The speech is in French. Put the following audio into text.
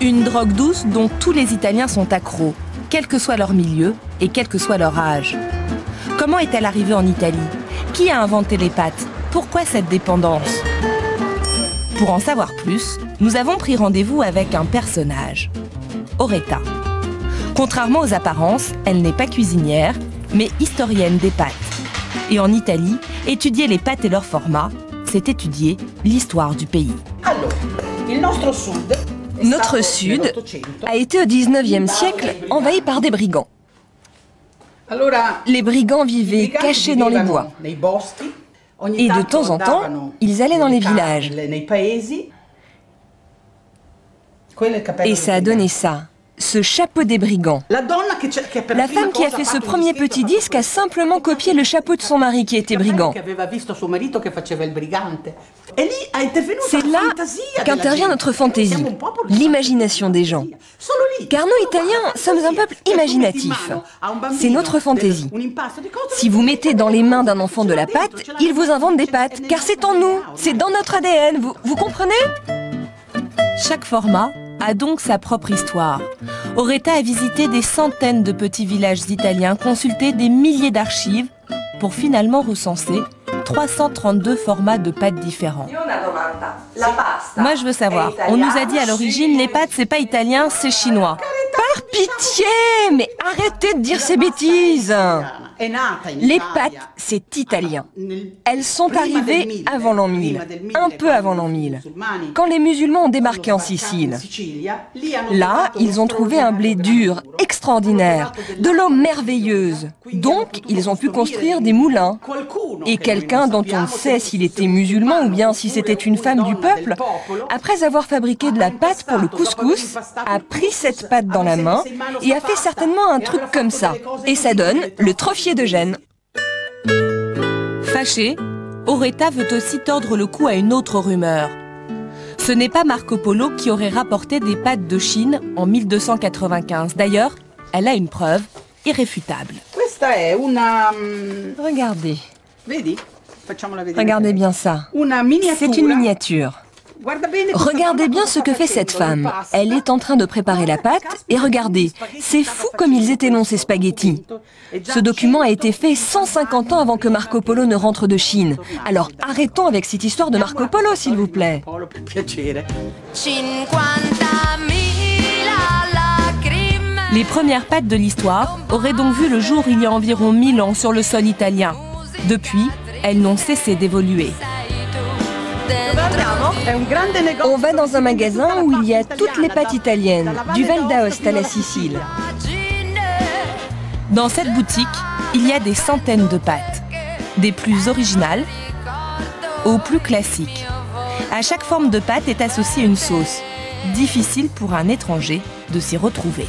Une drogue douce dont tous les Italiens sont accros, quel que soit leur milieu et quel que soit leur âge. Comment est-elle arrivée en Italie? Qui a inventé les pâtes? Pourquoi cette dépendance? Pour en savoir plus, nous avons pris rendez-vous avec un personnage, Oretta. Contrairement aux apparences, elle n'est pas cuisinière, mais historienne des pâtes. Et en Italie, étudier les pâtes et leur format, c'est étudier l'histoire du pays. Notre sud a été au XIXe siècle envahi par des brigands. Les brigands vivaient cachés dans les bois. Et de temps en temps, ils allaient dans les villages. Et ça a donné ça, ce chapeau des brigands. La femme qui a fait ce premier petit disque a simplement copié le chapeau de son mari qui était brigand. C'est là qu'intervient notre fantaisie, l'imagination des gens. Car nous, Italiens, sommes un peuple imaginatif. C'est notre fantaisie. Si vous mettez dans les mains d'un enfant de la pâte, il vous invente des pâtes, car c'est en nous, c'est dans notre ADN, vous comprenez? Chaque format a donc sa propre histoire. Oretta a visité des centaines de petits villages italiens, consulté des milliers d'archives pour finalement recenser 332 formats de pâtes différents. Moi, je veux savoir, on nous a dit à l'origine, les pâtes, c'est pas italien, c'est chinois. Par pitié, mais arrêtez de dire ces bêtises. Les pâtes, c'est italien. Elles sont arrivées avant l'an 1000, un peu avant l'an 1000, quand les musulmans ont débarqué en Sicile. Là, ils ont trouvé un blé dur, extraordinaire, de l'eau merveilleuse. Donc, ils ont pu construire des moulins. Et quelqu'un dont on ne sait s'il était musulman ou bien si c'était une femme du peuple, après avoir fabriqué de la pâte pour le couscous, a pris cette pâte dans la main et a fait certainement un truc comme ça. Et ça donne le trophier de Gênes. Fâchée, Oretta veut aussi tordre le cou à une autre rumeur. Ce n'est pas Marco Polo qui aurait rapporté des pâtes de Chine en 1295. D'ailleurs, elle a une preuve irréfutable. Regardez. Regardez bien ça. C'est une miniature. Regardez bien ce que fait cette femme. Elle est en train de préparer la pâte et regardez, c'est fou comme ils étaient longs ces spaghettis. Ce document a été fait 150 ans avant que Marco Polo ne rentre de Chine. Alors arrêtons avec cette histoire de Marco Polo, s'il vous plaît. Les premières pâtes de l'histoire auraient donc vu le jour il y a environ 1000 ans sur le sol italien. Depuis, elles n'ont cessé d'évoluer. On va dans un magasin où il y a toutes les pâtes italiennes, du Val d'Aoste à la Sicile. Dans cette boutique, il y a des centaines de pâtes, des plus originales aux plus classiques. À chaque forme de pâte est associée une sauce. Difficile pour un étranger de s'y retrouver.